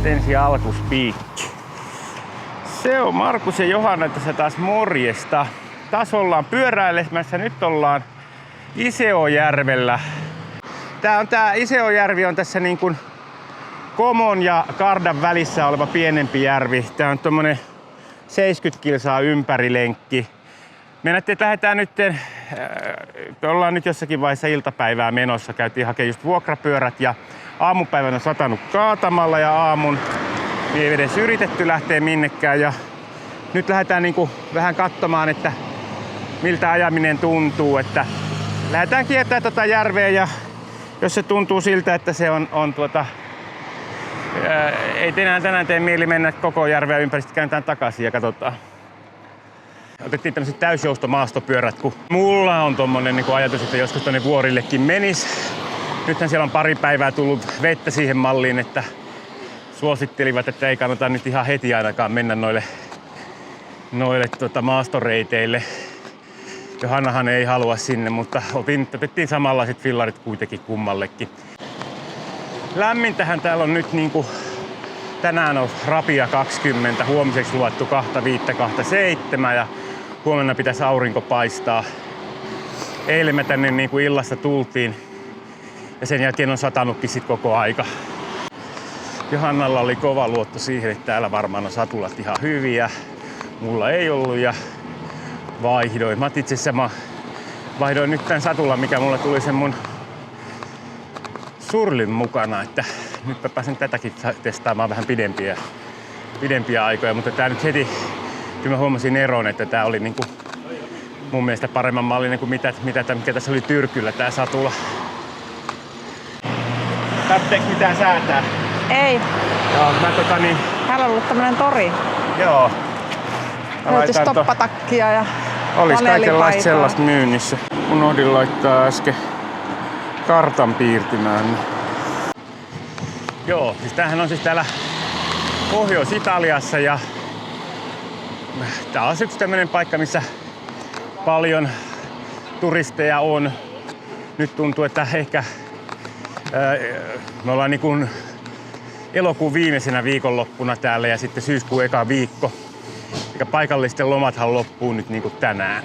ensi alkuspiikki. Se on Markus ja Johanna tässä taas morjesta. Taas ollaan pyöräilemässä. Nyt ollaan Iseojärvellä. Tää Iseojärvi on tässä niin kuin Komon ja Kardan välissä oleva pienempi järvi. Tää on tommonen 70 kilsaa ympärilenkki. Me nähtiin, että lähdetään nyt, ollaan nyt jossakin vaiheessa iltapäivää menossa. Käytiin hakemaan just vuokrapyörät ja aamupäivänä on satanut kaatamalla ja aamun ei edes yritetty lähteä minnekään. Ja nyt lähdetään niinku vähän katsomaan, että miltä ajaminen tuntuu. Että lähdetään kiertämään tota järveä ja jos se tuntuu siltä, että se on ei tänään tee mieli mennä koko järveä ympäri, sitten käännetään takaisin ja katsotaan. Otettiin tämmöiset täysjoustomaastopyörät, kun mulla on tommonen niin ajatus, että joskus tonne vuorillekin menis. Nythän siellä on pari päivää tullut vettä siihen malliin, että suosittelivat, että ei kannata nyt ihan heti ainakaan mennä noille maastoreiteille. Johannahan ei halua sinne, mutta otettiin samanlaiset fillarit kuitenkin kummallekin. Lämmintähän täällä on nyt niinku tänään on rapia 20, huomiseksi luvattu 25-27 ja huomenna pitäisi aurinko paistaa. Eilen me tänne niinku illassa tultiin ja sen jälkeen on satanutkin sit koko aika. Johannalla oli kova luotto siihen, että täällä varmaan on satulat ihan hyviä. Mulla ei ollut ja vaihdoin. Itse asiassa vaihdoin nyt tän satulan, mikä mulla tuli sen mun Surlyn mukana, että nyt mä pääsen tätäkin testaamaan vähän pidempiä aikoja, mutta tää nyt heti, kyllä mä huomasin eron, että tää oli niinku mun mielestä paremman mallinen kuin mikä tässä oli Tyrkyllä tää satula. Tarvitseeko mitään säätää? Ei. Joo, Täällä on ollut tämmönen tori. Joo. Löytyi stoppatakkia ja olis kaikenlaista sellaista myynnissä. Unohdin laittaa äsken kartan piirtymään. Joo, siis tämähän on siis täällä Pohjois-Italiassa ja tää on yksi tämmönen paikka, missä paljon turisteja on. Nyt tuntuu, että ehkä me ollaan niin kuin elokuun viimeisenä viikonloppuna täällä ja sitten syyskuun eka viikko. Eikä paikallisten lomathan loppuu nyt niin kuin tänään.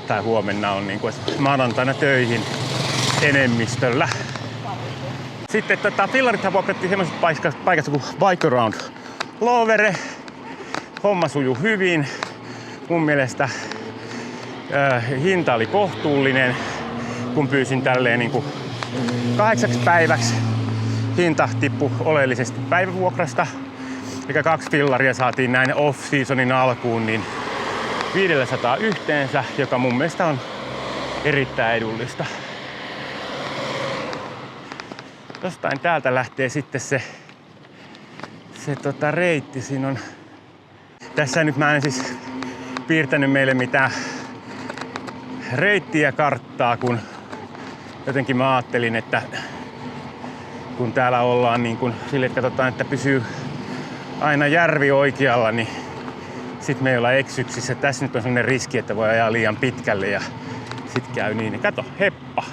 Tai huomenna on niin kuin maanantaina töihin enemmistöllä. Sitten fillarithan vuokrattiin semmoisessa paikassa kuin Bike Around Lovere. Homma sujuu hyvin. Mun mielestä hinta oli kohtuullinen, kun pyysin tälleen niin kuin 8 päiväksi. Hinta tippui oleellisesti päivävuokrasta. Eli 2 fillaria saatiin näin off-seasonin alkuun niin 500 yhteensä, joka mun mielestä on erittäin edullista. Jostain täältä lähtee sitten se reitti. Siinä on. Tässä nyt mä en siis piirtänyt meille mitään reittiä karttaa, kun jotenkin mä ajattelin, että kun täällä ollaan niin kun sille, että katsotaan, että pysyy aina järvi oikealla, niin sit me ei olla eksyksissä. Tässä nyt on sellainen riski, että voi ajaa liian pitkälle ja sit käy niin. Kato, heppa!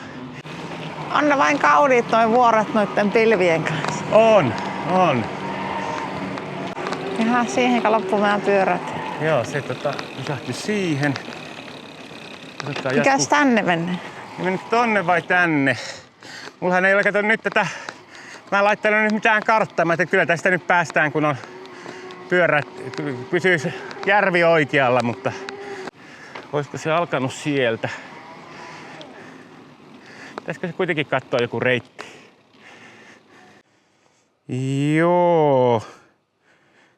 On ne vain kauniit noi vuoret noitten pilvien kanssa. On. Ihan siihen loppuu meidän pyörät. Joo, se pysähtyi siihen. Mikäs tänne mennä? Mennä tonne vai tänne? Mullahan ei ole kato nyt tätä. Mä en laittanut nyt mitään karttaa. Mä ajattelin, kyllä tästä nyt päästään, kun on pyörät. Pysyy järvi oikealla, mutta olisiko se alkanut sieltä? Pitäisikö se kuitenkin katsoa joku reitti? Joo.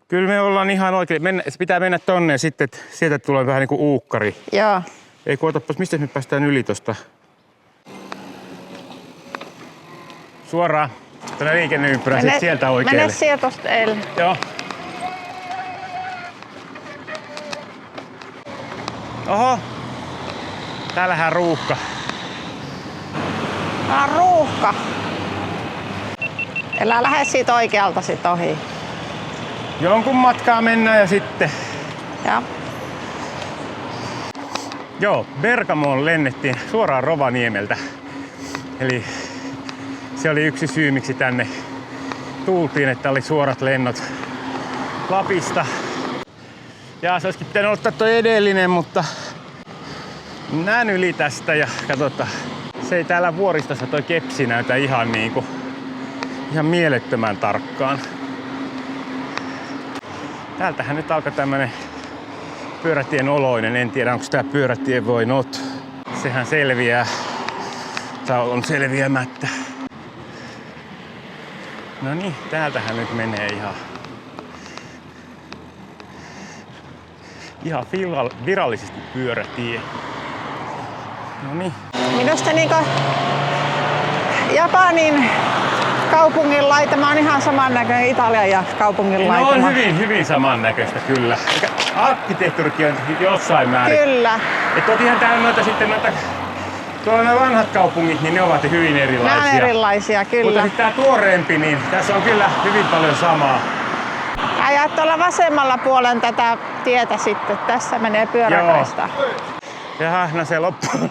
Kyllä me ollaan ihan oikein. Se pitää mennä tonne ja sitten sieltä tulee vähän niinku uukkari. Joo. Ei kuotapas, mistä nyt päästään yli tosta? Suoraan. Tänne liikenneympyrä sit sieltä oikealle. Mene sieltä tosta eilen. Joo. Oho. Täällähän ruuhka. Tää on ruuhka. Elää lähde siitä oikealta sit ohi. Jonkun matkaa mennään ja sitten. Joo. Joo, Bergamoon lennettiin suoraan Rovaniemeltä. Eli se oli yksi syy, miksi tänne tultiin, että oli suorat lennot Lapista. Ja se olisikin pitänyt ottaa toi edellinen, mutta näen yli tästä ja katsotaan. Se ei täällä vuoristossa toi kepsi näytä ihan mielettömän tarkkaan. Täältähän nyt alkaa tämmönen pyörätien oloinen. En tiedä onko tää pyörätie vai not. Sehän selviää. Tää on selviämättä. No niin, täältähän nyt menee ihan virallisesti pyörätie. No niin. Minusta niinku Japanin kaupungin laitama on ihan samannäköinen Italian ja kaupungin laitama. No on hyvin samannäköistä kyllä. Arkkitehtuurikin on jossain määrin. Kyllä. Että oot ihan täällä tuolla ne vanhat kaupungit, niin ne ovat hyvin erilaisia. Nämä on erilaisia, kyllä. Mutta sitten tää tuoreempi, niin tässä on kyllä hyvin paljon samaa. Ajat tuolla vasemmalla puolen tätä tietä sitten. Tässä menee pyöräkaista. Jaha, no se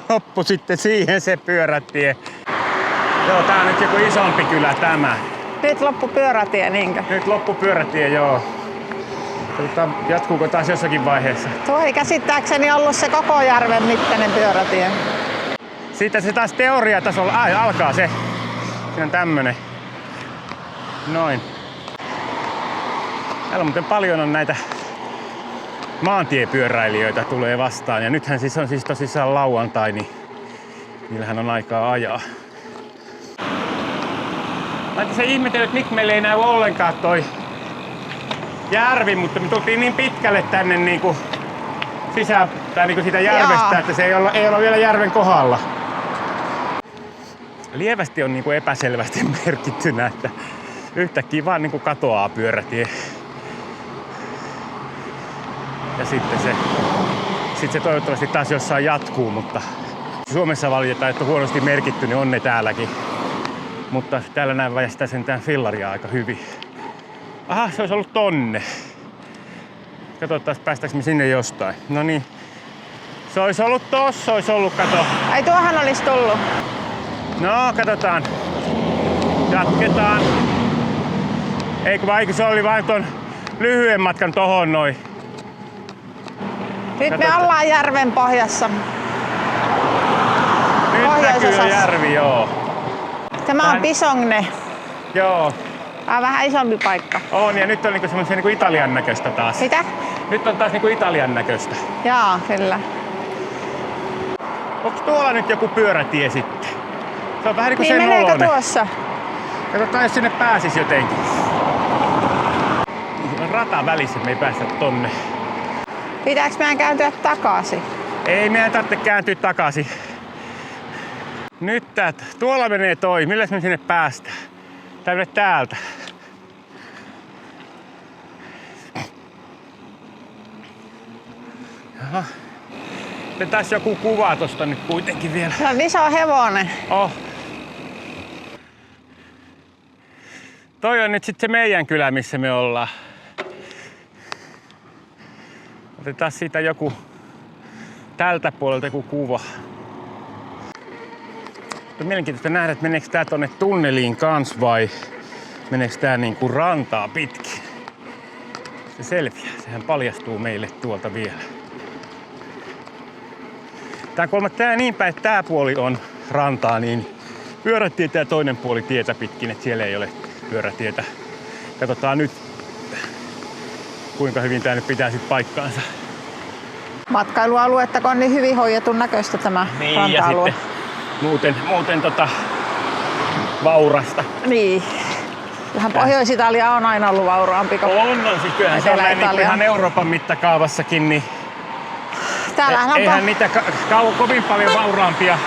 loppu sitten siihen se pyörätie. Joo, tää on nyt joku isompi kylä tämä. Nyt loppu pyörätie, niinkö? Nyt loppu pyörätie, joo. Jatkuuko taas jossakin vaiheessa? Tuo ei käsittääkseni ollut se koko järven mittainen pyörätie. Siitä se taas teoriatasolla alkaa se. Siinä on tämmönen. Noin. Täällä muuten paljon on näitä maantiepyöräilijöitä tulee vastaan. Ja nythän siis on tosissaan lauantai, niin niillähän on aikaa ajaa. Mä se ihmetellyt, että miksi meillä ei näy ollenkaan toi järvi, mutta me tultiin niin pitkälle tänne niinku sisään, tai niinku siitä järvestä, että se ei olla vielä järven kohdalla. Lievästi on niinku epäselvästi merkittynä, että yhtäkkiä vaan niinku katoaa pyörätie. Ja sitten se toivottavasti taas jossain jatkuu, mutta Suomessa valitetaan, että on huonosti merkitty, niin on ne täälläkin. Mutta täällä näin väjästää sentään fillaria aika hyvin. Aha, se olisi ollut tonne. Katsotaan, päästäänkö me sinne jostain. No niin. Se olisi ollut tossa, kato. Ai tuohan olisi tullut. No, katsotaan. Jatketaan. Eikö se oli vain ton lyhyen matkan tohon noin. Nyt me ollaan järven pohjassa. Nyt näkyy jo järvi, joo. Tämä on Pisongne. Joo. Tämä on vähän isompi paikka. On, ja nyt on niinku semmoisen niinku Italian näköistä taas. Mitä? Nyt on taas niinku Italian näköistä. Jaa, kyllä. Onks tuolla nyt joku pyörätie sitten? Se on vähän niinku niin sen meneekö oloinen. tuossa? Katsotaan, jos sinne pääsis jotenkin. On rata välissä, me ei päästä tonne. Pitääks meidän kääntyä takaisin? Ei meidän tarvitse kääntyä takaisin. Nyt tuolla menee toi. Milläs me sinne päästään? Täältä. Jaha. Sitten tässä joku kuva tosta nyt kuitenkin vielä. Se on iso hevonen. Oh. Toi on nyt sitten se meidän kylä, missä me ollaan. Otetaan siitä joku tältä puolelta joku kuva. On mielenkiintoista nähdä, että meneekö tää tonne tunneliin kans vai meneekö tää niinku rantaa pitkin. Se selviää, sehän paljastuu meille tuolta vielä. Tää niin päin, että tää puoli on rantaa, niin pyörätietä ja toinen puoli tietä pitkin, että siellä ei ole pyörätietä. Katsotaan nyt, kuinka hyvin tää nyt pitää sit paikkaansa. Matkailualuetta, kun on niin hyvin hoidetun näköistä tämä ranta-alue. Ja sitten muuten vaurasta. Niin. Kyllähän Pohjois-Italia on aina ollut vauraampi kuin siis kyllähän se on näin niin ihan Euroopan mittakaavassakin, niin eihän niitä kovin paljon vauraampia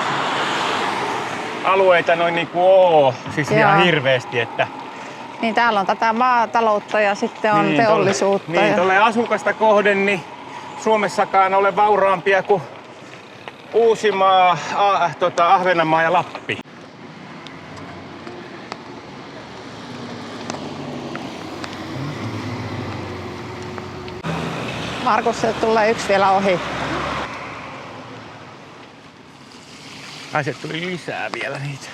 alueita noin niinku oo. Siis ihan hirveesti, että niin täällä on tätä maataloutta ja sitten on teollisuutta. Niin, tuolle asukasta kohden, niin Suomessakaan ole vauraampia kuin Uusimaa, Ahvenanmaa ja Lappi. Markus, se tulee yksi vielä ohi. Ai, se tuli lisää vielä niitä.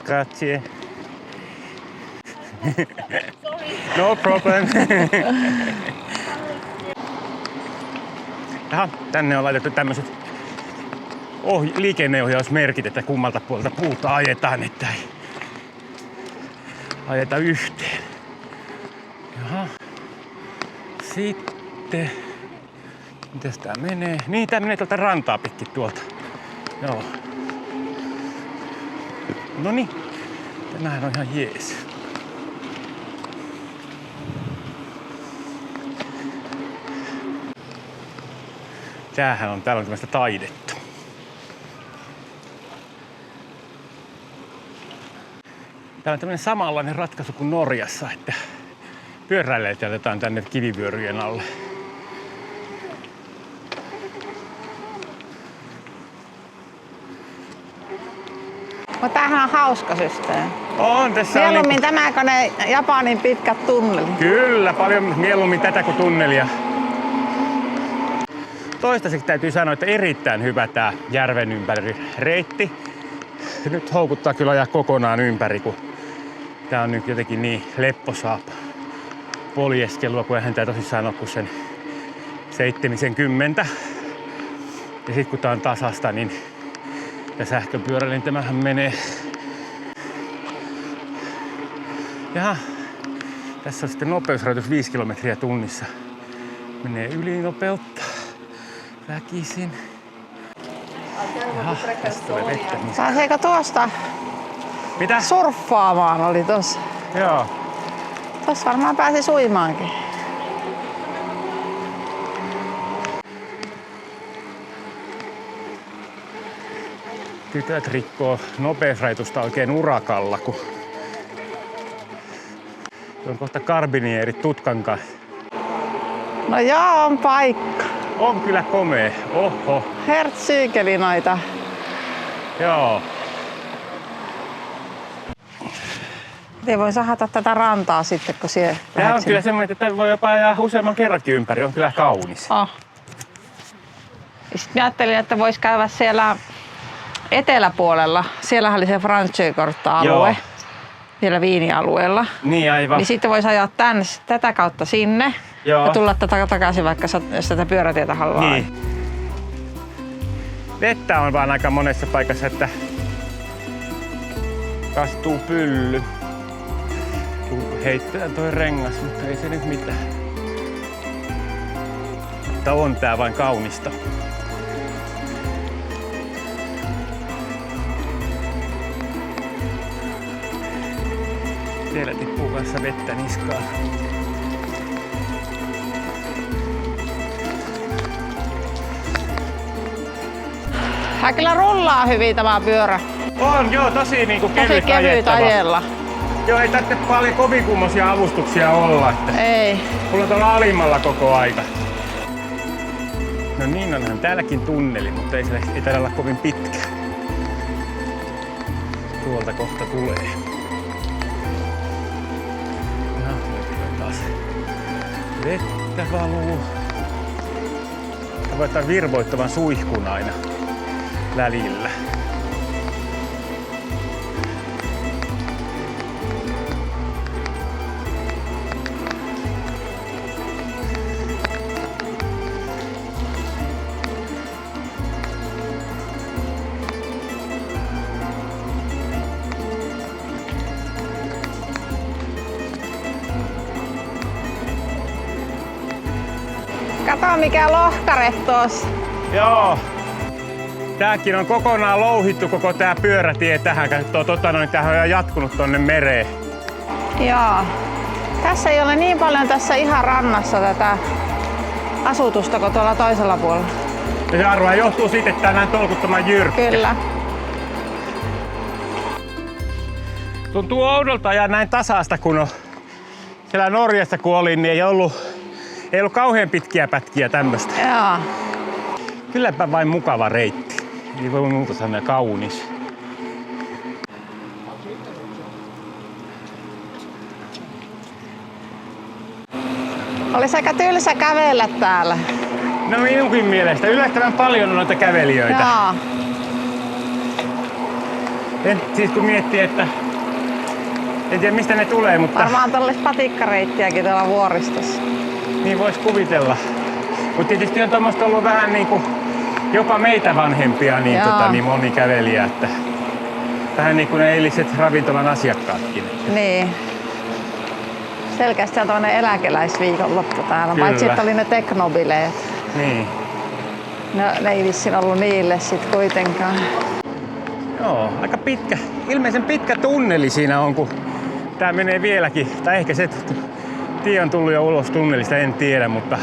Grazie. No problem. Jaha, tänne on laitettu tämmöiset liikenneohjausmerkit, että kummalta puolta puuta ajetaan, että ei ajeta yhteen. Jaha. Sitten, mitäs tää menee? Niin, tää menee tuolta rantaa pitkin tuolta. Joo. Noniin, tämähän on ihan jees. Täällä on tämmöistä taidetta. Täällä on tämmöinen samanlainen ratkaisu kuin Norjassa, että pyöräilijät jätetään tänne kivivyöryjen alle. Mutta tämähän on hauska systeemi. On tässä. Mieluummin tämä kuin ne Japanin pitkät tunnelit. Kyllä, paljon mieluummin tätä kuin tunnelia. Toistaiseksi täytyy sanoa, että erittäin hyvä tää järven ympäri reitti. Nyt houkuttaa kyllä ajaa kokonaan ympäri, kun tää on nyt jotenkin niin lepposaa poljeskelua, kun eihän tää tosissaan ole kuin sen 70. Ja sit kun tää on tasasta, niin ja sähköpyörällä, niin tämähän menee. Jaha, tässä on sitten nopeusrajoitus 5 kilometriä tunnissa. Menee yli-nopeutta. Väkisin. Jaha, tästä tulee vettä. Pääseekö tuosta Mitä? surffaamaan oli tossa? Joo. Tossa varmaan pääsi suimaankin. Tytöt rikkoo nopeusrajoitusta oikein urakalla, kun on kohta karbinierit tutkan kanssa. No joo, on paikka. On kyllä komea. Oho. Hertsyykeli noita. Joo. Ei voi sahata tätä rantaa sitten, kun siellä... Tämä on kyllä semmoinen, että tämä voi jopa ajaa useamman kerrankin ympäri. On kyllä kaunis. Oh. Sitten ajattelin, että voisi käydä siellä eteläpuolella. Siellähän oli se Franschökortta-alue. Joo. Vielä Viini-alueella. Niin aivan. Niin sitten voisi ajaa tätä kautta sinne. Joo. Ja tulla tätä takaisin, vaikka jos tätä pyörätietä haluaa. Niin. Vettä on vaan aika monessa paikassa, että kastuu pylly. Heittää toi rengas, mutta ei se nyt mitään. Mutta on tää vain kaunista. Siellä tippuu kanssa vettä niskaan. Hän kyllä rullaa hyvin tämä pyörä. On joo, tosi niinku Tosi kevyt kevyt ajella. Joo, ei tarvitse paljon kovin kummosia avustuksia olla. Että Ei. mulla on tuolla alimmalla koko aika. No niin, onhan täälläkin tunneli, mutta ei taida olla kovin pitkä. Tuolta kohta tulee. No, nyt taas vettä valuu. Tämä voi ottaa virvoittavan suihkun aina välillä. Kato mikä lohkare tossa. Joo. Tääkin on kokonaan louhittu koko tää pyörätie tähän. Katsoo, tämähän on jatkunut tonne mereen. Joo. Tässä ei ole niin paljon tässä ihan rannassa tätä asutusta kuin tuolla toisella puolella. Ja se arvoa johtuu siitä, että tää on näin tolkuttoman jyrkkä. Kyllä. Tuntuu oudolta ajaa näin tasaista, kun on siellä Norjassa kun olin, niin ei ollut kauhean pitkiä pätkiä tämmöstä. Joo. Kylläpä vain mukava reitti. Ei voi muuta sanoa, kaunis. Olisi aika tylsä kävellä täällä. No minunkin mielestä. Yllättävän paljon on noita kävelijöitä. Joo. Siis kun miettii, että En tiedä mistä ne tulee, mutta Varmaan tällaista patikkareittiäkin tuolla vuoristossa. niin vois kuvitella. Mutta tietysti on tuommoista ollut vähän niinku jopa meitä vanhempia niin, niin moni kävelijä, että vähän niin kuin ne eiliset ravintolan asiakkaatkin. Niin. Selkeästi on toinen eläkeläisviikonloppu täällä, Kyllä. paitsi että oli ne teknobileet. Niin. No, ne ei vissiin ollut niille sit kuitenkaan. Joo, aika pitkä, ilmeisen pitkä tunneli siinä on, kun tää menee vieläkin, tai ehkä se tie on tullut jo ulos tunnelista, en tiedä, mutta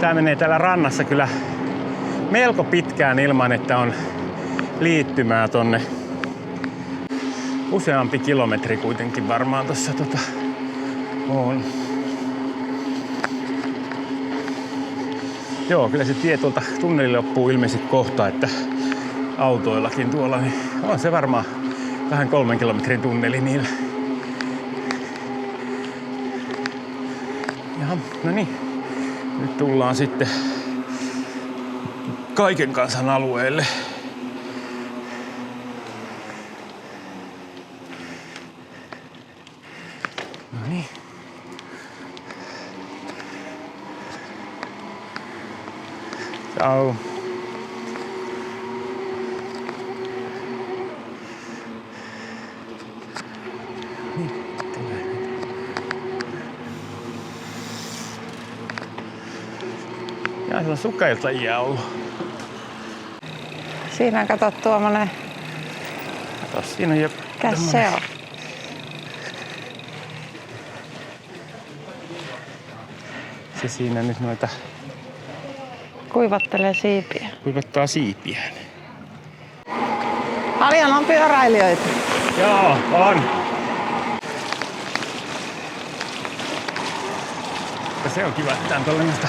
tää menee täällä rannassa kyllä melko pitkään ilman, että on liittymää tonne. Useampi kilometri kuitenkin varmaan tossa on. Joo, kyllä se tie tuolta tunnelille loppuu ilmeisesti kohta, että autoillakin tuolla, niin on se varmaan 2-3 kilometrin tunneli niillä. Jaha, no niin. Nyt tullaan sitten kaiken kansan alueelle. No niin. Ciao. Ja siellä on sukeltajia ollut. Siinä kato tuommoinen. Katos, siinä on jo Mikäs se on? se siinä nyt noita Kuivattelee siipiä. kuivattaa siipiään. Paljon on pyöräilijöitä. Joo, on. Ja se on kiva, että tää on noista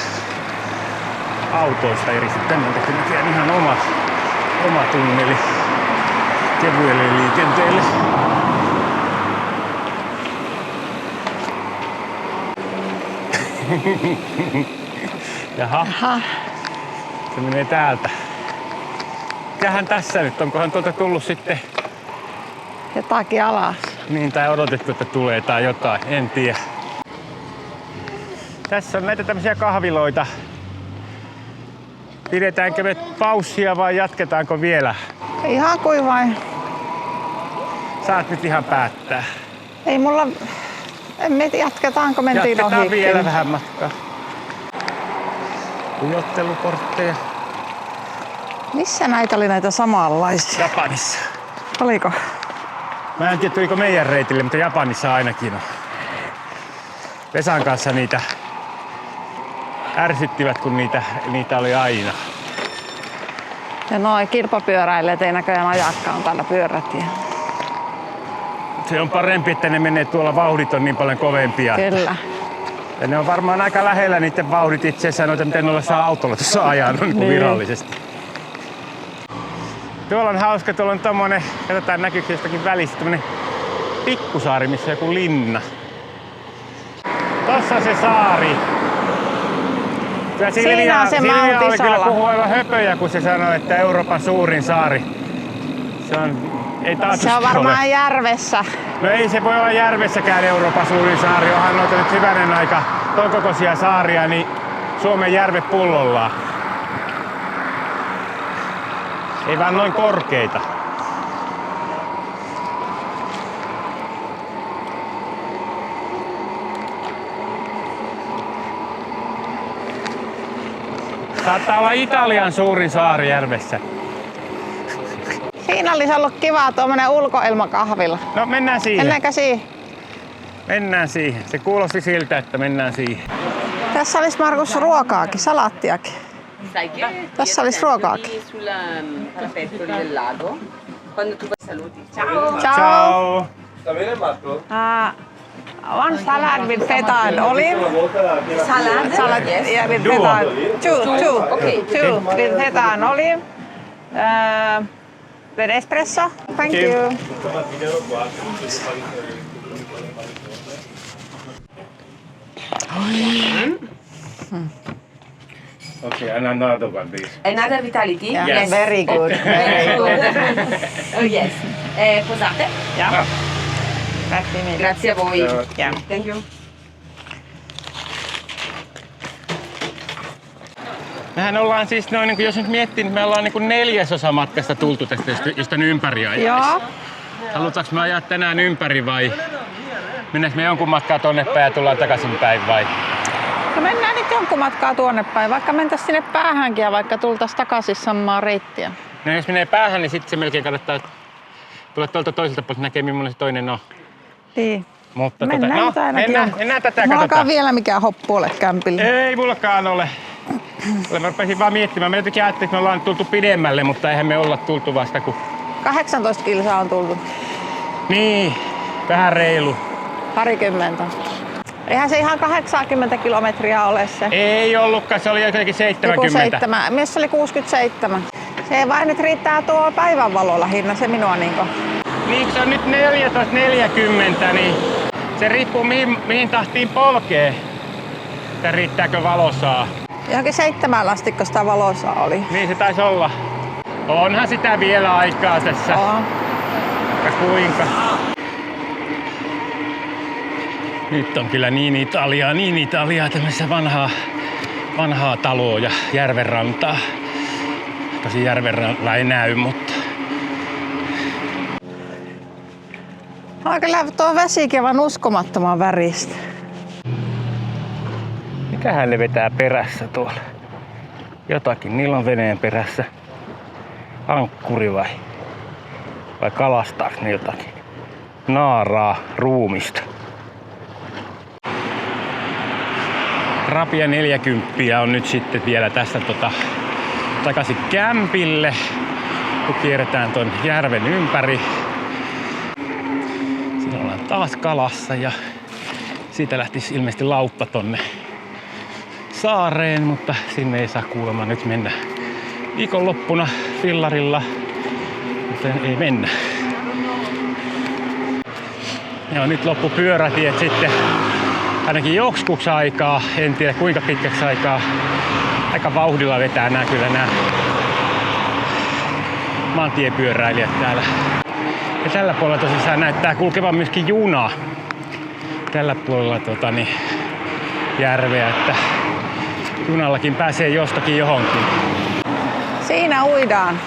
autoista eri. Tänne tekee ihan oma tunneli kevyelle liikenteelle. Jaha. Se menee täältä. Mikähän tässä nyt? Onkohan tuolta tullut sitten Jotakin alas. niin tai odotettu, että tulee tai jotain? En tiedä. Tässä on näitä tämmöisiä kahviloita. Pidetäänkö me paussia vai jatketaanko vielä? Ihan kuin vain. Saat nyt ihan päättää. Ei mulla... En me jatketaanko mentiin Jatketaan ohi. vielä vähän matkaa. Ujottelukortteja. Missä näitä oli näitä samanlaisia? Japanissa. Oliko? Mä en tiedä, tuliko meidän reitille, mutta Japanissa ainakin on. Vesan kanssa niitä ärsyttivät, kun niitä oli aina. Ja noin kilpapyöräilijät ei näköjään ajakkaan täällä pyörätiellä. Se on parempi, että ne menee tuolla, vauhdit on niin paljon kovempia. Kyllä. Ja ne on varmaan aika lähellä niiden vauhdit itse asiassa, noita miten noilla saa autolla tuossa ajaa niin virallisesti. Tuolla on hauska, tuolla on tommonen, katsotaan näkyykö jostakin välistä, tommonen pikkusaari, missä on joku linna. Tossa on se saari. Kyllä Siinä on se Silvia Mount oli kyllä Isola. puhua aivan höpöjä, kun se sanoi, että Euroopan suurin saari. Se on, ei taatusti Se on varmaan ole. järvessä. No ei se voi olla järvessäkään Euroopan suurin saari. Onhan noita nyt hyvänen aika ton kokoisia saaria, niin Suomen järvet pullollaan. Ei vaan noin korkeita. Saattaa olla Italian suurin saari järvessä. Siinä olisi ollut kiva tuommoinen ulkoilmakahvila. No mennään siihen. Mennäänkö siihen? Mennään siihen. Se kuulosti siltä, että mennään siihen. Tässä olisi Markus ruokaakin, salaattiakin. Sai che Tässä olisi ruokaakin. lì sul parapetto del lago. Quando tu saluti. Ciao. Ciao. Sta bene Marco? One salad with feta and olive. Salad. Salad Yes. yeah, with Duo. feta. Two. Okay. Two with feta and olive. With espresso. Thank you. Okay, and another one, please. Another vitality? Yeah, Yes. very good. Very good. Oh yes. Posate? Yeah. Grazie mille. Grazie a voi. Yeah. Thank you. Mehän ollaan siis noin, niin jos nyt miettii, niin me ollaan niin 1/4 matkasta tultu tästä just tän ympäri ajais. Joo. Halutaanko me ajaa tänään ympäri vai mennäänkö me jonkun matkaa tonne päin ja tullaan takaisin päin vai? No mennään nyt jonkun matkaa tuonne päin, vaikka mentäis sinne päähänkin ja vaikka tultais takaisin samaa reittiä. No jos menee päähän, niin sitten se melkein kannattaa tulla tuolta toiselta puolelta näkee, millainen se toinen on. Niin. Mutta Mennään nyt ainakin. mennään tätä Mullakaan katsotaan. vielä mikään hoppu ole kämpillä. Ei mullakaan ole. Mä rupesin vaan miettimään. Mä jotenkin ajattelin, että me ollaan tultu pidemmälle, mutta eihän me olla tultu vasta kun... 18 kilsaa on tultu. Niin, vähän reilu. Parikymmentä. Eihän se ihan 80 kilometriä ole se. Ei ollutkaan, se oli jotenkin 70. Joku 7. Mies oli 67. Se ei vain nyt riittää tuo päivänvalo lähinnä, se minua niinku. Niin kun se on nyt 14.40, niin se riippuu mihin tahtiin polkee. Että riittääkö valosaa. Johonkin 7 lastikko sitä valossa oli. Niin se taisi olla. Onhan sitä vielä aikaa tässä. On. Ja kuinka. Nyt on kyllä niin Italiaa, tämmöistä vanhaa taloa ja järvenrantaa. Tosi järvenrannalla ei näy, mutta... On kyllä tuo vesikin aivan uskomattoman väristä. Mikähän ne vetää perässä tuolla? Jotakin, niillä on veneen perässä. Ankkuri vai kalastaako ne jotakin? Naaraa ruumista. Rapia 40 on nyt sitten vielä tästä takaisin kämpille, kun kierretään ton järven ympäri. Siinä ollaan taas kalassa ja siitä lähtisi ilmeisesti lautta tonne saareen, mutta sinne ei saa kuulemma nyt mennä viikonloppuna fillarilla, joten ei mennä. Ja nyt loppu pyörätiet sitten ainakin joksikuksi aikaa, en tiedä kuinka pitkäksi aikaa. Aika vauhdilla vetää nämä maantiepyöräilijät täällä. Ja tällä puolella tosissaan näyttää kulkevan myöskin juna. Tällä puolella järveä, että junallakin pääsee jostakin johonkin. Siinä uidaan.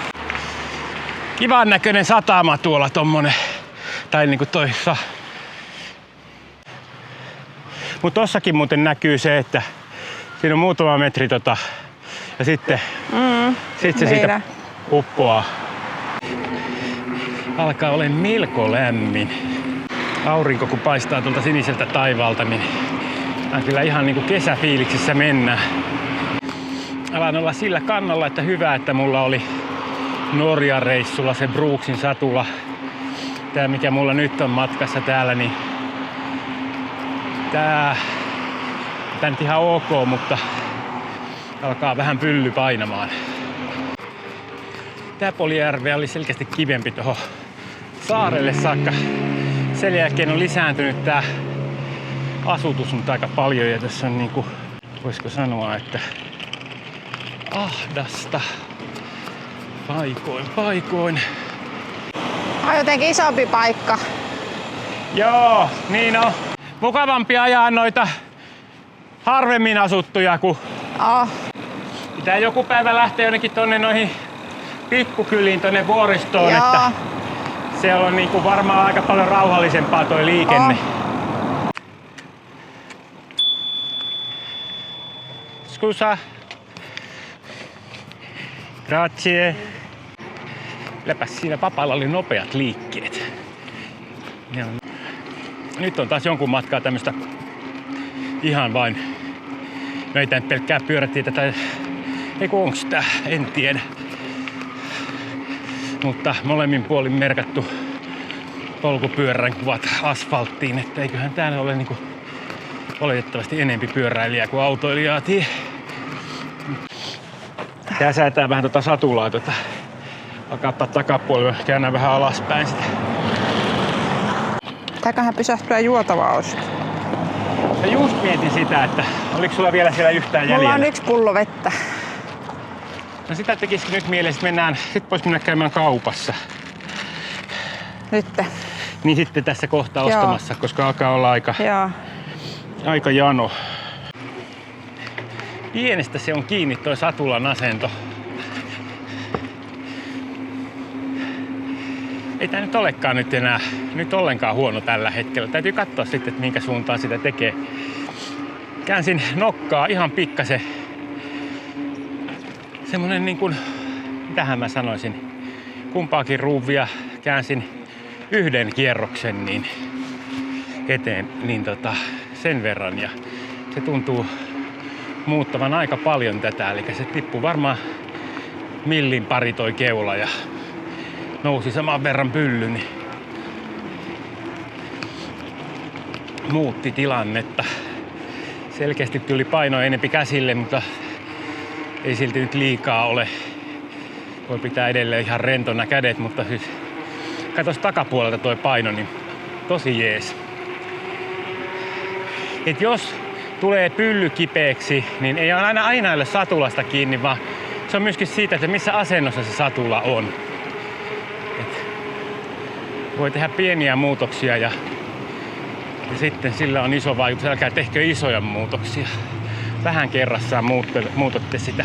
Kivan näköinen satama tuolla tommonen. Tai niinku toissa. Mut tossakin muuten näkyy se, että siinä on muutama metri ja sitten se siitä uppoaa. Alkaa olla melko lämmin. Aurinko kun paistaa tuolta siniseltä taivaalta, niin on kyllä ihan niinku kesäfiiliksissä mennään. Alan olla sillä kannalla, että hyvä, että mulla oli Norjan reissulla se Brooksin satula. Tää mikä mulla nyt on matkassa täällä, niin tää nyt ihan ok, mutta alkaa vähän pylly painamaan. Tää Polijärve oli selkeästi kivempi tuohon saarelle saakka. Sen jälkeen on lisääntynyt tää asutus nyt aika paljon ja tässä on niinku, voisiko sanoa, että ahdasta paikoin. On jotenkin isompi paikka. Joo, niin on. Mukavampi ajaa noita harvemmin asuttuja, kun pitää joku päivä lähteä jonnekin tonne noihin pikkukyliin tonne vuoristoon, Joo. että siellä on niinku varmaan aika paljon rauhallisempaa toi liikenne. Scusa. Grazie. Kylläpäs siinä papalla oli nopeat liikkeet. Nyt on taas jonkun matkaa tämmöstä ihan vain meitä nyt pelkkää pyörätietä tai eiku onks tää, en tiedä. Mutta molemmin puolin merkattu polkupyörän kuvat asfalttiin, että eiköhän täällä ole niinku oletettavasti enempi pyöräilijää kuin autoilijaa tie. Tää säätää vähän satulaa alkaapa takapuolella, käännään vähän alaspäin sitä. Pitääköhän pysähtyä juotavaa ostaa? Mä just mietin sitä, että oliko sulla vielä siellä yhtään jäljellä? Mulla on 1 pullo vettä. No sitä tekisikin nyt mielessä, että sit vois mennä käymään kaupassa. Nytte. niin sitten tässä kohtaa ostamassa, koska alkaa olla aika jano. Pienestä se on kiinni toi satulan asento. Ei tää nyt olekaan nyt enää ollenkaan huono tällä hetkellä. Täytyy katsoa sitten, että minkä suuntaan sitä tekee. Käänsin nokkaa ihan pikkasen. Semmonen niin kuin, mitähän mä sanoisin, kumpaakin ruuvia käänsin yhden kierroksen niin eteen, niin sen verran. Ja se tuntuu muuttavan aika paljon tätä, eli se tippui varmaan millin pari toi keula ja nousi saman verran pylly, niin muutti tilannetta. Selkeästi tuli paino enempi käsille, mutta ei silti nyt liikaa ole. Voi pitää edelleen ihan rentona kädet, mutta siis katos takapuolelta toi paino, niin tosi jees. Et jos tulee pylly kipeäksi, niin ei aina ole satulasta kiinni, vaan se on myöskin siitä, että missä asennossa se satula on. Et voi tehdä pieniä muutoksia ja sitten sillä on iso vaikutus. Älkää tehkö isoja muutoksia. Vähän kerrassaan muutatte sitä.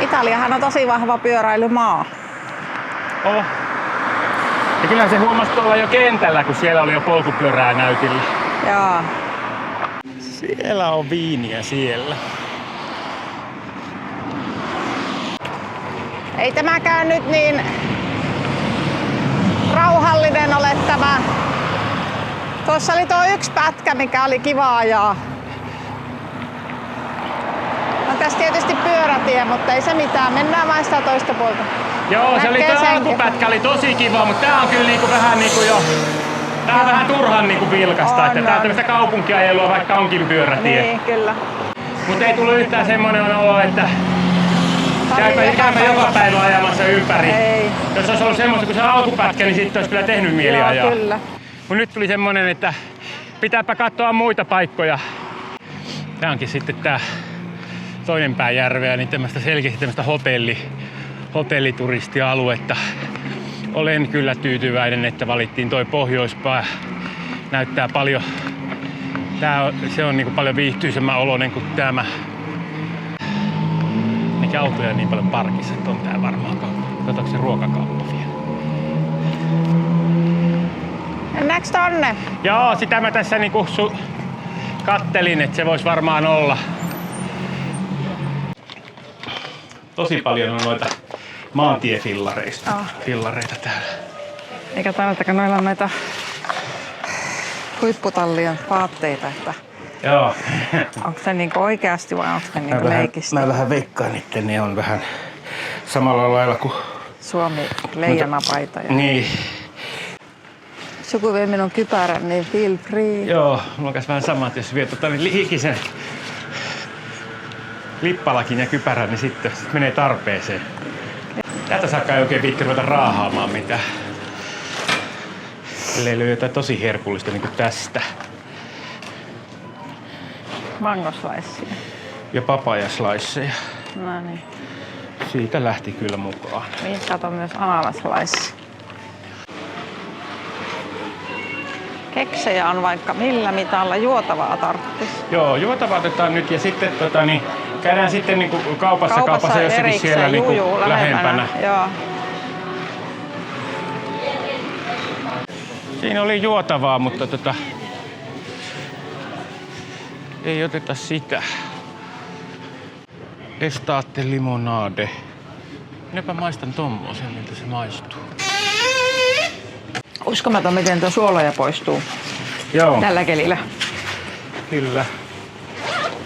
Italiahan on tosi vahva pyöräilymaa. Oh. Ja kyllähän se huomasi tuolla jo kentällä, kun siellä oli jo polkupyörää näytillä. Joo. Siellä on viiniä siellä. Ei tämäkään nyt niin rauhallinen ole tämä. Tuossa oli tuo yksi pätkä, mikä oli kiva ajaa. On tässä tietysti pyörätie, mutta ei se mitään. Mennään vain sitä toista puolta. Joo, se oli tuo alkupätkä oli tosi kiva, mutta tää on kyllä niinku vähän niinku jo... Tää on vähän turhan niinku vilkasta, että tää on tämmöistä kaupunkiajelua, vaikka onkin pyörätie. Niin, kyllä. Mutta ei tullut yhtään semmonen olo, että käypä joka päivä ajamassa ympäri. Ei. Jos olisi ollut semmoista kuin se alkupätkä, niin sitten olisi kyllä tehnyt mieli ajaa. Joo, kyllä. Mut nyt tuli semmonen, että pitääpä katsoa muita paikkoja. Tää onkin sitten tää toinen pää järveä, niin selkeästi tämmöistä hotellituristialuetta. Olen kyllä tyytyväinen, että valittiin toi pohjoispää. Näyttää paljon, se on niinku paljon viihtyisemmän oloinen kuin tämä. Eikä autoja niin paljon parkissa, että on tää varmaan kauppa. Katsotaanko se ruokakauppa vielä? Mennäänkö tonne? Joo, sitä mä tässä niinku kattelin, että se voisi varmaan olla. Tosi paljon on noita maantiefillareita täällä. Eikä tarvitsekaan noilla on noita huipputallien vaatteita, että Joo. onko se niinku oikeasti vai onko se niinku leikistä? Mä vähän veikkaan, että ne on vähän samalla lailla kuin Suomi leijanapaita. Ja niin. Joku vie minun kypärän, niin feel free. Joo, mulla on kanssa vähän sama, että jos vie hikisen lippalakin ja kypärän, niin sitten menee tarpeeseen. Tätä saakka ei oikein viitti ruveta raahaamaan mitään. Ellei löydä jotain tosi herkullista niin kuin tästä. Mangoslaissia. Ja papajaslaisseja. No niin. Siitä lähti kyllä mukaan. Niin, kato myös ananaslaissia. Keksejä on vaikka millä mitalla, juotavaa tarttis. Joo, juotavaa otetaan nyt ja sitten käydään sitten niinku kaupassa jossakin siellä niinku lähempänä. Joo. Siinä oli juotavaa, mutta ei oteta sitä. Estate limonade. Minäpä maistan tommosen, miltä se maistuu. Uskomaton, miten tuo suoloja poistuu. Joo. Tällä kelillä. Kyllä.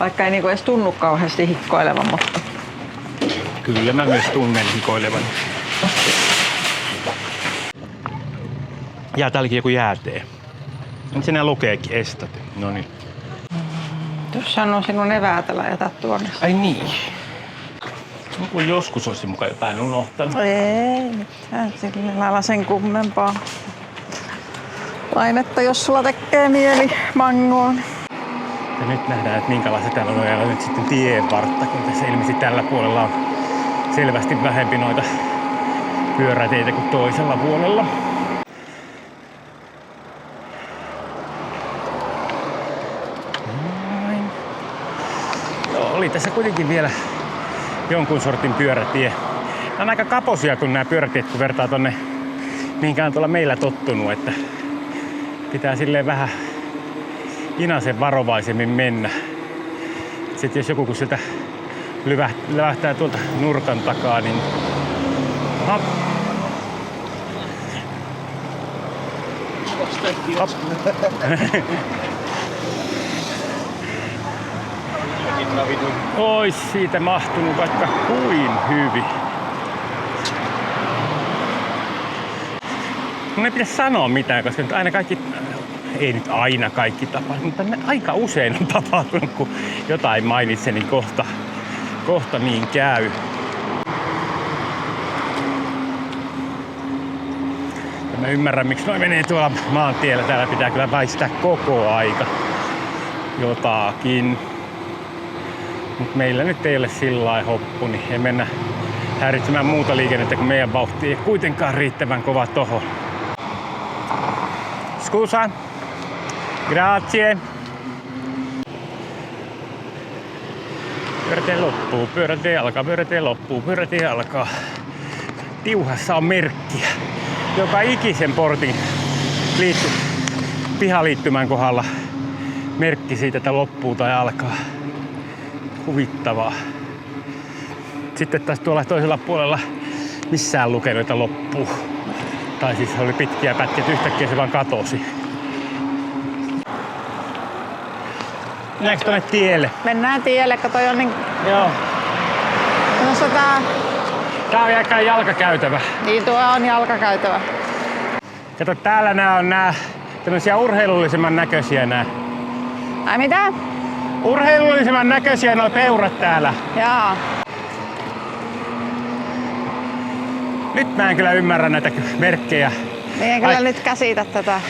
Vaikka ei niinku edes tunnu kauheasti hikkoilevan, mutta... Kyllä mä myös tunnen hikoilevan. Ja täälläkin joku jäätee. Nyt sinä lukeekin Estate. Noniin. Tuossa on sinun eväät, jätät tuonne. Ai niin. Kun joskus olisi mukaan jotain unohtanut. Ei mitään, sillä lailla sen kummempaa. Lainetta, jos sulla tekee mieli mangoon. Ja nyt nähdään, että minkälaista täällä on ja nyt sitten tienvartta, kun tässä ilmeisesti tällä puolella on selvästi vähempi noita pyöräteitä kuin toisella puolella. Noin. Joo, oli tässä kuitenkin vielä jonkun sortin pyörätie. Nämä on aika kaposia, kun nämä pyörätiet, kun vertaa tonne mihinkään tuolla meillä tottunut, että pitää silleen vähän inasen varovaisemmin mennä. Sitten jos joku kun sieltä lähtää tuolta nurkan takaa, niin hop. Hop. Ois siitä mahtunut vaikka kuin hyvin. Mun ei pitäisi sanoa mitään, koska nyt aina kaikki, ei nyt aina kaikki tapahtuu, mutta aika usein on tapahtunut, kun jotain mainitsen, niin kohta niin käy. Ja mä ymmärrän, miksi noi menee tuolla maantiellä. Täällä pitää kyllä väistää koko aika jotakin. Mut meillä nyt ei ole sillai hoppu, niin ei mennä häiritsemään muuta liikennettä, kun meidän vauhti ei kuitenkaan riittävän kova tohon. Scusa. Grazie. Pyörätie loppuu, pyörätie alkaa, pyörätie loppuu, pyörätie alkaa. Tiuhassa on merkkiä. Joka ikisen portin pihaliittymän kohdalla merkki siitä, että loppuu tai alkaa. Huvittavaa. Sitten taas tuolla toisella puolella missään lukenut, että loppuu. Tai siis oli pitkiä pätkiä, yhtäkkiä se vaan katosi. Mennäänkö tonne tielle? Mennään tielle, kun toi on niin... Joo. Tää on aika jalkakäytävä. Niin, tuo on jalkakäytävä. Kato, täällä nää on tämmösiä urheilullisemman näköisiä nää. Ai mitä? Urheilullisemman näköisiä noi peurat täällä. Jaa. Nyt mä en kyllä ymmärrä näitä merkkejä. Niin en kyllä nyt käsitä tätä.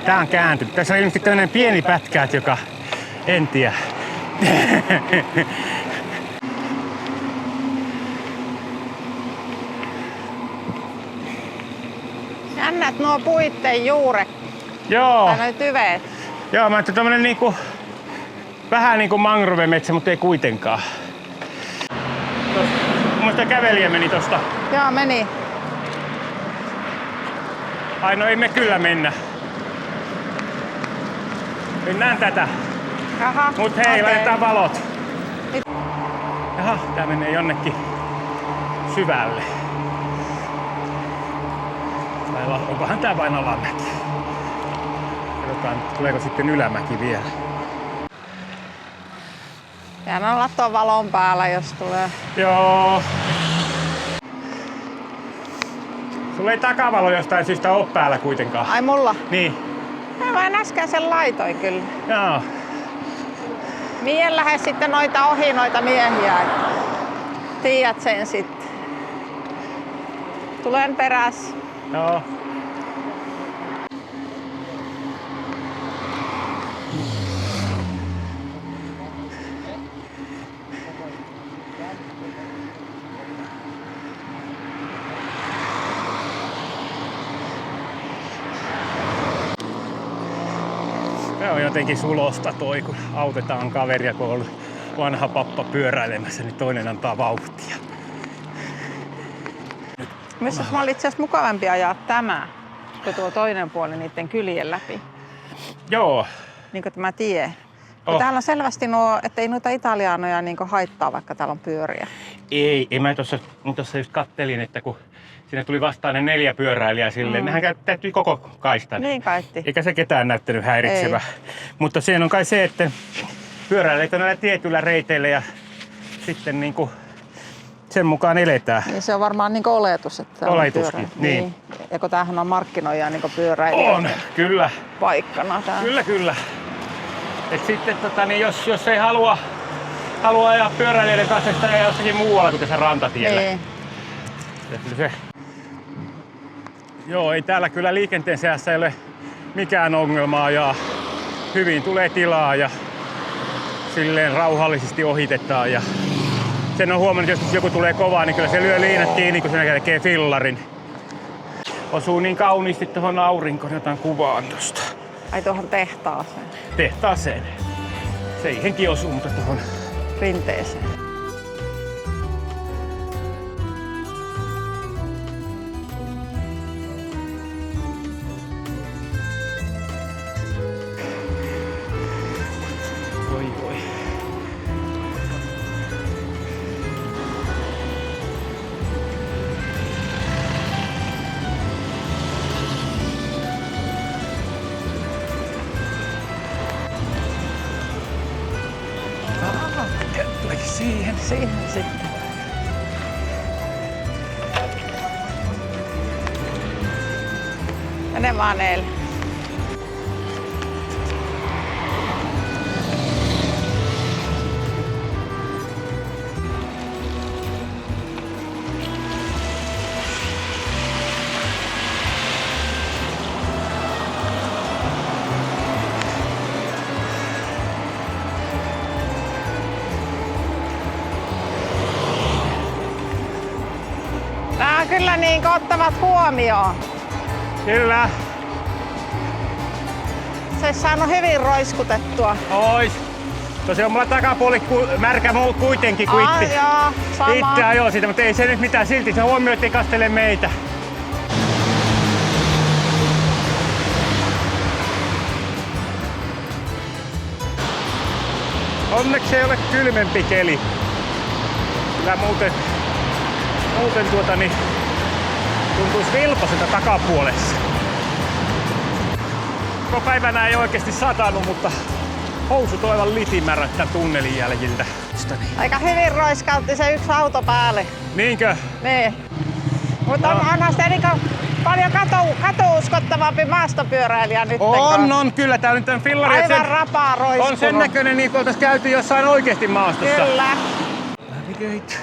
Tää on kääntynyt. Tässä on ilmeisesti tämmönen pieni pätkä, joka en tiedä. Jännät nuo puitten juuret. Joo. Tai noi tyveet. Joo, mä ajattelin tämmönen niinku vähän niinku mangrovemetsä, mutta ei kuitenkaan. Mun mielestä kävelijä meni tosta. Joo, meni. Ai no ei me kyllä mennä. Mennään tätä. Aha. Mut hei, okei. laitetaan valot. Jaha, tää menee jonnekin syvälle. Tai onkohan tää vain alamäki? Katsotaan, tuleeko sitten ylämäki vielä. Jään olla tuon valon päällä, jos tulee. Joo. Sulla ei takavalo jostain syystä oo päällä kuitenkaan. Ai mulla? Niin. Mä vain äsken sen laitoin kyllä. Joo. Mien lähde sitten noita ohi noita miehiä. Tiedät sen sitten. Tulen perässä. Joo. Tämä on jotenkin sulosta toi, kun autetaan kaveria, kun on ollut vanha pappa pyöräilemässä, niin toinen antaa vauhtia. Missä mä olin itse asiassa mukavampi ajaa tämä, kuin tuo toinen puoli niiden kylien läpi. Joo. Niin kuin tämä tie. Oh. Täällä on selvästi ettei noita italiaanoja niin haittaa, vaikka täällä on pyöriä. Ei mä tuossa just kattelin, että kun siinä tuli vastaan ne 4 pyöräilijää silleen, nehän täytyi koko kaistan. Niin kaitti. Eikä se ketään näyttänyt häiritsevä. Mutta siinä on kai se, että pyöräilijät on näillä tietyillä reiteillä ja sitten niinku sen mukaan eletään. Niin se on varmaan niin oletus, että Oletuskin, niin. Ja kun tämähän on markkinoija niin pyöräilijöiden On, kyllä. paikkana. Tää. Kyllä. Et sitten niin jos ei halua ajaa pyöräilijöiden kanssa, sitä ei jossakin muualla kuin tässä rantatiellä. Niin. Se. Joo, ei täällä kyllä liikenteen seassa ei ole mikään ongelmaa ja hyvin tulee tilaa ja silleen rauhallisesti ohitetaan ja Sen on huomannut, että jos joku tulee kovaa, niin kyllä se lyö liinat kiinni, kun se tekee fillarin. Osuu niin kauniisti tuohon aurinkoon, jotain kuvaan tosta. Ai tuohon tehtaaseen. Tehtaaseen. Seihenkin osuu, mutta tuohon Rinteeseen. Voi voi. Tuleekin siihen. Siihen sitten. Mene vaan Eeli. Nää kyllä niin ottavat huomioon. Kyllä. Se olisi saanut hyvin roiskutettua. Ois. Tosiaan mulla takapuoli märkä kuitenkin kuitti. Joo, sama. Itse ajoo siitä, mutta ei se nyt mitään silti. Se huomioi, ettei kastele meitä. Onneksi ei ole kylmempi keli. Kyllä muuten tuntuisi vilposelta takapuolessa. Koko päivänä ei oikeasti satanut, mutta housut on aivan litimärät tän tunnelin jäljiltä. Aika hyvin roiskautti se yksi auto päälle. Niinkö? Niin. Mutta onhan se niinku paljon katuuskottavampi maastopyöräilijä nyt. On kyllä. Tää nyt on fillari. Aivan rapaa roiskunut. On sen näköinen, niin kuin oltais käyty jossain oikeesti maastossa. Kyllä. Navigate.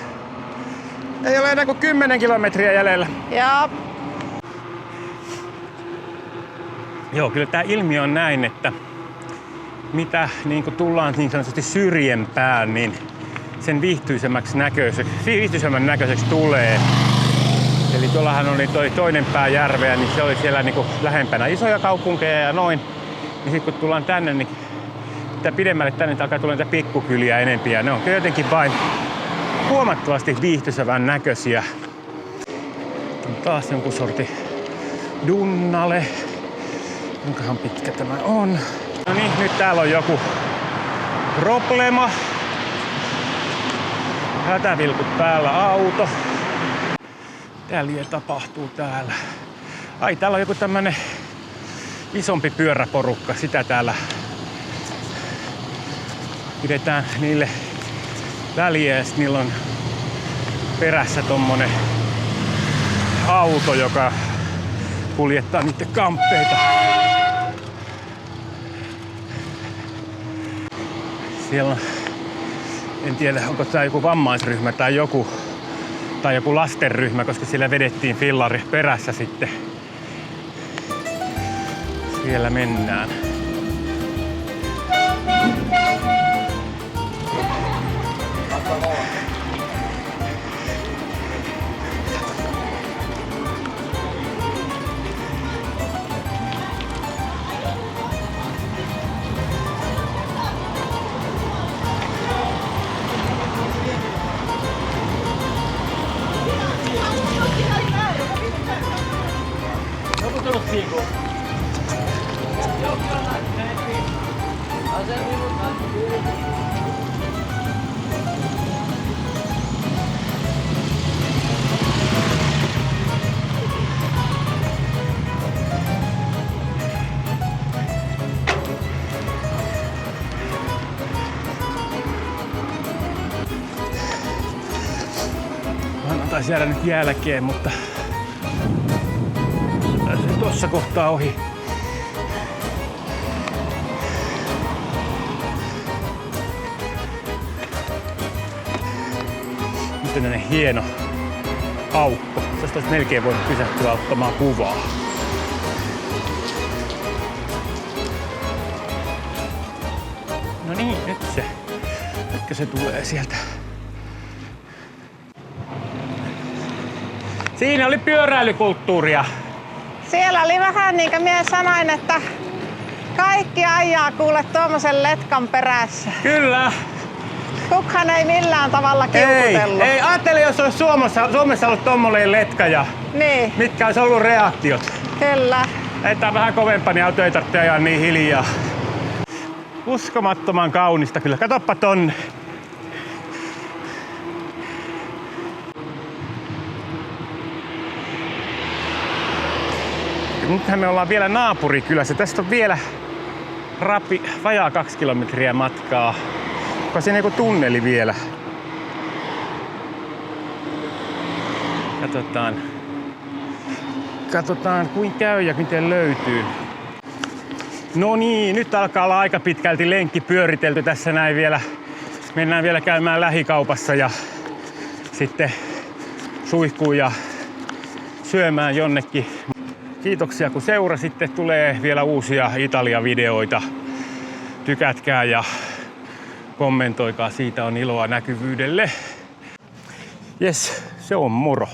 Ei ole enää kuin 10 kilometriä jäljellä. Joo. Joo, kyllä tää ilmiö on näin, että mitä niin kun tullaan niin sanotusti syrjempään, niin sen viihtyisemmän näköiseksi tulee. Eli tuollahan oli toi toinen pää järveä, niin se oli siellä niin kuin lähempänä isoja kaupunkeja ja noin. Niin sit kun tullaan tänne, niin mitä pidemmälle tänne, niin alkaa tulla niitä pikkukyliä enempiä. Ne on jotenkin vain huomattavasti viihtyisemmän näköisiä. On taas jonkun sorti dunnale. Kuinkahan pitkä tämä on? No niin, nyt täällä on joku problema. Hätävilkut päällä auto. Mitä liian tapahtuu täällä? Ai, täällä on joku tämmönen isompi pyöräporukka. Sitä täällä pidetään niille väliä ja sit niillä on perässä tommonen auto, joka kuljettaa niiden kamppeita. Siellä on, en tiedä onko tää joku vammaisryhmä tai joku lastenryhmä, koska siellä vedettiin fillari perässä sitten. Siellä mennään. Taisi jäädä nyt jälkeen, mutta pääsen tuossa kohtaa ohi. Nyt on tämmönen hieno aukko. Tästä olisi melkein voinut pysähtyä ottamaan kuvaa. No niin, nyt se tulee sieltä Siinä oli pyöräilykulttuuria. Siellä oli vähän niin kuin minä sanoin, että kaikki ajaa kuule tuommoisen letkan perässä. Kyllä. Kukaan ei millään tavalla kiukutellut. Ei, ajattele jos olisi Suomessa ollut tommoinen letka ja Niin, mitkä olisi ollut reaktiot. kyllä. Tää vähän kovempaa, niin auto ei tarvitse ajaa niin hiljaa. Uskomattoman kaunista kyllä. Katoppa tonne. Nythän me ollaan vielä naapurikylässä. Tästä on vielä vajaa 2 kilometriä matkaa. Onko siinä joku tunneli vielä? Katsotaan kuin käy ja miten löytyy. No niin, nyt alkaa olla aika pitkälti lenkki pyöritelty tässä näin vielä. Mennään vielä käymään lähikaupassa ja sitten suihkuun ja syömään jonnekin. Kiitoksia kun seurasitte. Tulee vielä uusia Italia-videoita. Tykätkää ja kommentoikaa. Siitä on iloa näkyvyydelle. Jes, se on moro.